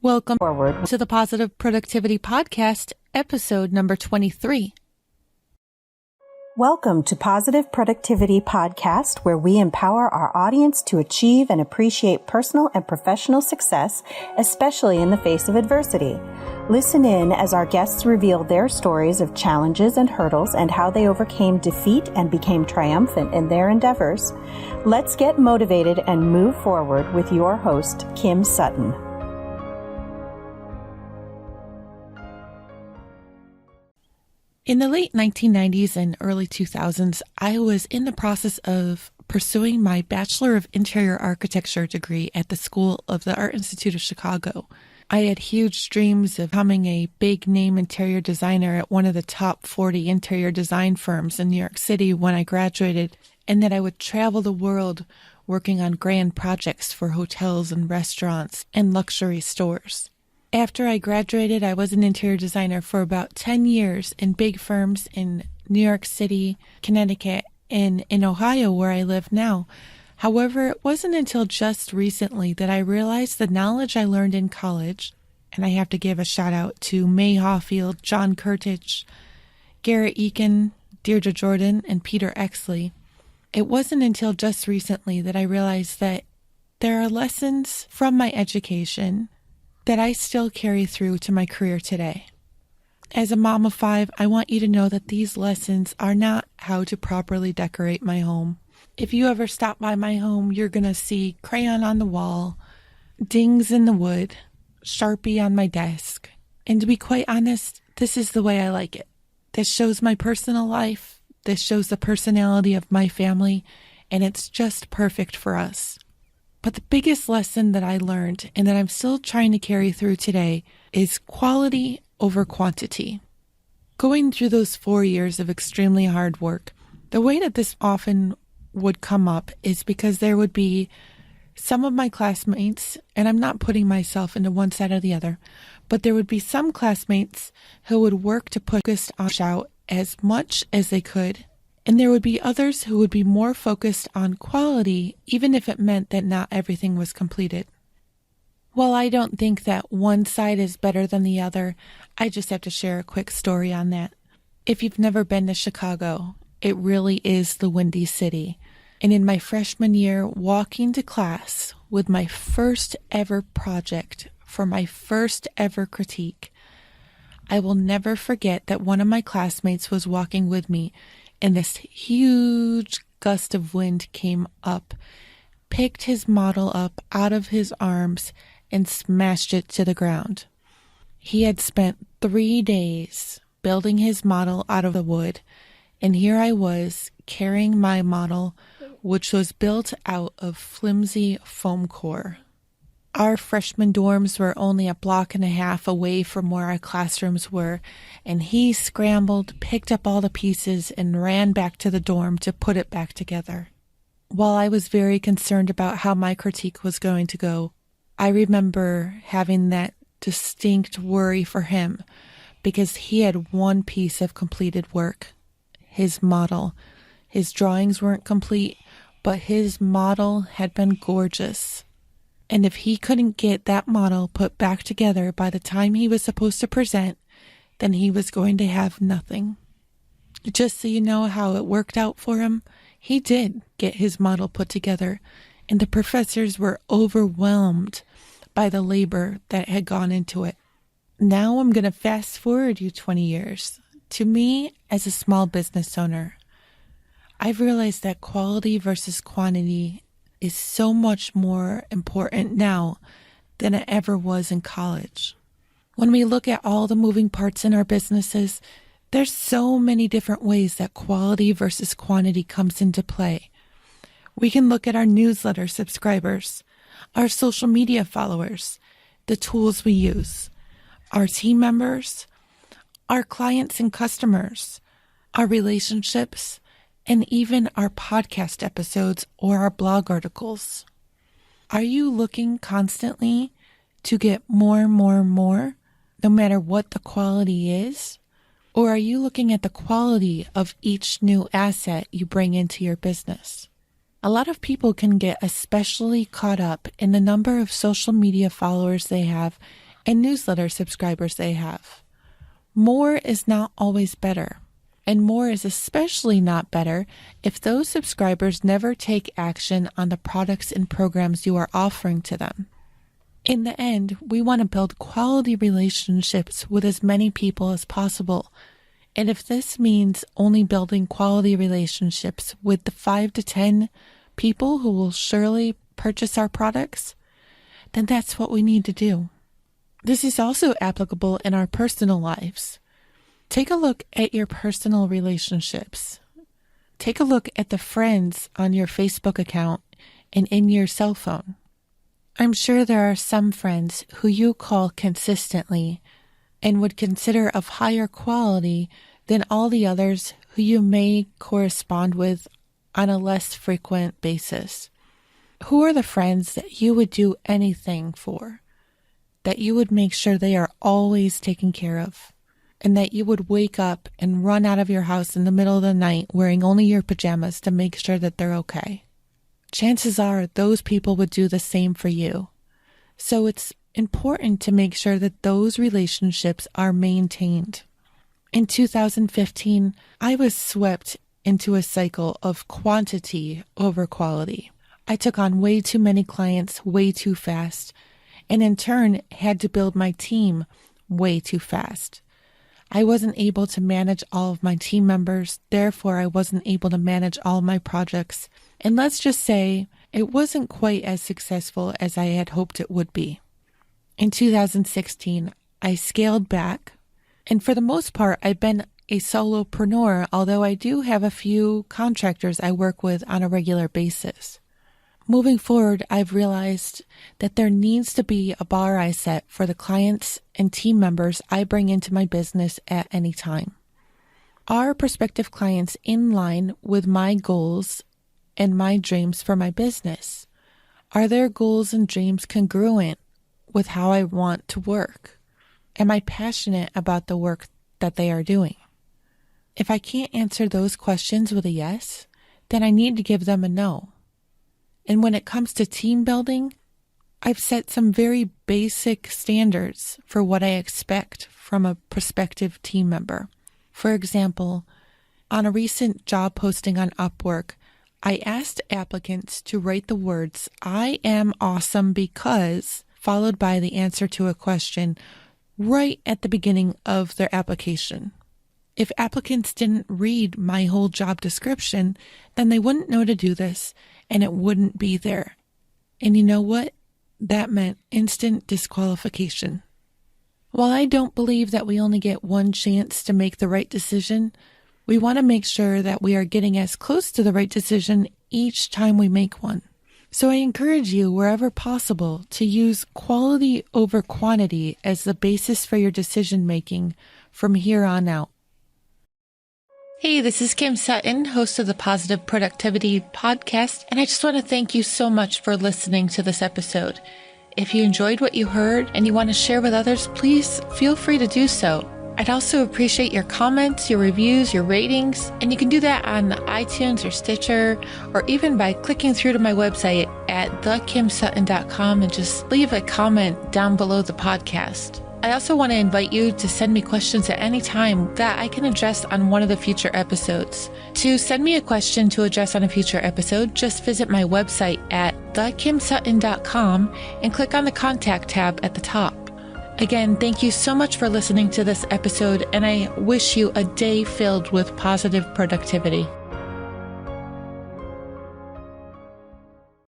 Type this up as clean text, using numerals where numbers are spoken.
Welcome to the Positive Productivity Podcast, episode number 23. Welcome to Positive Productivity Podcast, where we empower our audience to achieve and appreciate personal and professional success, especially in the face of adversity. Listen in as our guests reveal their stories of challenges and hurdles and how they overcame defeat and became triumphant in their endeavors. Let's get motivated and move forward with your host, Kim Sutton. In the late 1990s and early 2000s, I was in the process of pursuing my Bachelor of Interior Architecture degree at the School of the Art Institute of Chicago. I had huge dreams of becoming a big-name interior designer at one of the top 40 interior design firms in New York City when I graduated, and that I would travel the world working on grand projects for hotels and restaurants and luxury stores. After I graduated, I was an interior designer for about 10 years in big firms in New York City, Connecticut, and in Ohio, where I live now. However, it wasn't until just recently that I realized the knowledge I learned in college, and I have to give a shout out to May Hawfield, John Kurtich, Garrett Eakin, Deirdre Jordan, and Peter Exley. It wasn't until just recently that I realized that there are lessons from my education that I still carry through to my career today. As a mom of 5, I want you to know that these lessons are not how to properly decorate my home. If you ever stop by my home, you're going to see crayon on the wall, dings in the wood, Sharpie on my desk. And to be quite honest, this is the way I like it. This shows my personal life. This shows the personality of my family, and it's just perfect for us. But the biggest lesson that I learned and that I'm still trying to carry through today is quality over quantity. Going through those 4 years of extremely hard work, the way that this often would come up is because there would be some of my classmates, and I'm not putting myself into one side or the other, but there would be some classmates who would work to push out as much as they could. And there would be others who would be more focused on quality, even if it meant that not everything was completed. While I don't think that one side is better than the other, I just have to share a quick story on that. If you've never been to Chicago, it really is the Windy City. And in my freshman year, walking to class with my first ever project for my first ever critique, I will never forget that one of my classmates was walking with me, and this huge gust of wind came up, picked his model up out of his arms, and smashed it to the ground. He had spent 3 days building his model out of the wood, and here I was carrying my model, which was built out of flimsy foam core. Our freshman dorms were only a block and a half away from where our classrooms were, and he scrambled, picked up all the pieces, and ran back to the dorm to put it back together. While I was very concerned about how my critique was going to go, I remember having that distinct worry for him because he had one piece of completed work, his model. His drawings weren't complete, but his model had been gorgeous. And if he couldn't get that model put back together by the time he was supposed to present, then he was going to have nothing. Just so you know how it worked out for him, he did get his model put together, and the professors were overwhelmed by the labor that had gone into it. Now I'm going to fast forward you 20 years. To me, as a small business owner, I've realized that quality versus quantity is so much more important now than it ever was in college. When we look at all the moving parts in our businesses, there's so many different ways that quality versus quantity comes into play. We can look at our newsletter subscribers, our social media followers, the tools we use, our team members, our clients and customers, our relationships, and even our podcast episodes or our blog articles. Are you looking constantly to get more, no matter what the quality is? Or are you looking at the quality of each new asset you bring into your business? A lot of people can get especially caught up in the number of social media followers they have and newsletter subscribers they have. More is not always better, and more is especially not better if those subscribers never take action on the products and programs you are offering to them. In the end, we want to build quality relationships with as many people as possible. And if this means only building quality relationships with the 5 to 10 people who will surely purchase our products, then that's what we need to do. This is also applicable in our personal lives. Take a look at your personal relationships. Take a look at the friends on your Facebook account and in your cell phone. I'm sure there are some friends who you call consistently and would consider of higher quality than all the others who you may correspond with on a less frequent basis. Who are the friends that you would do anything for, that you would make sure they are always taken care of, and that you would wake up and run out of your house in the middle of the night wearing only your pajamas to make sure that they're okay? Chances are those people would do the same for you. So it's important to make sure that those relationships are maintained. In 2015, I was swept into a cycle of quantity over quality. I took on way too many clients way too fast, and in turn had to build my team way too fast. I wasn't able to manage all of my team members, therefore I wasn't able to manage all of my projects. And let's just say it wasn't quite as successful as I had hoped it would be. In 2016, I scaled back, and for the most part, I've been a solopreneur, although I do have a few contractors I work with on a regular basis. Moving forward, I've realized that there needs to be a bar I set for the clients and team members I bring into my business at any time. Are prospective clients in line with my goals and my dreams for my business? Are their goals and dreams congruent with how I want to work? Am I passionate about the work that they are doing? If I can't answer those questions with a yes, then I need to give them a no. And when it comes to team building, I've set some very basic standards for what I expect from a prospective team member. For example, on a recent job posting on Upwork, I asked applicants to write the words, "I am awesome because," followed by the answer to a question right at the beginning of their application. If applicants didn't read my whole job description, then they wouldn't know to do this, and it wouldn't be there. And you know what? That meant instant disqualification. While I don't believe that we only get one chance to make the right decision, we want to make sure that we are getting as close to the right decision each time we make one. So I encourage you, wherever possible, to use quality over quantity as the basis for your decision making from here on out. Hey, this is Kim Sutton, host of the Positive Productivity Podcast, and I just want to thank you so much for listening to this episode. If you enjoyed what you heard and you want to share with others, please feel free to do so. I'd also appreciate your comments, your reviews, your ratings, and you can do that on iTunes or Stitcher, or even by clicking through to my website at thekimsutton.com and just leave a comment down below the podcast. I also want to invite you to send me questions at any time that I can address on one of the future episodes. To send me a question to address on a future episode, just visit my website at thekimsutton.com and click on the contact tab at the top. Again, thank you so much for listening to this episode, and I wish you a day filled with positive productivity.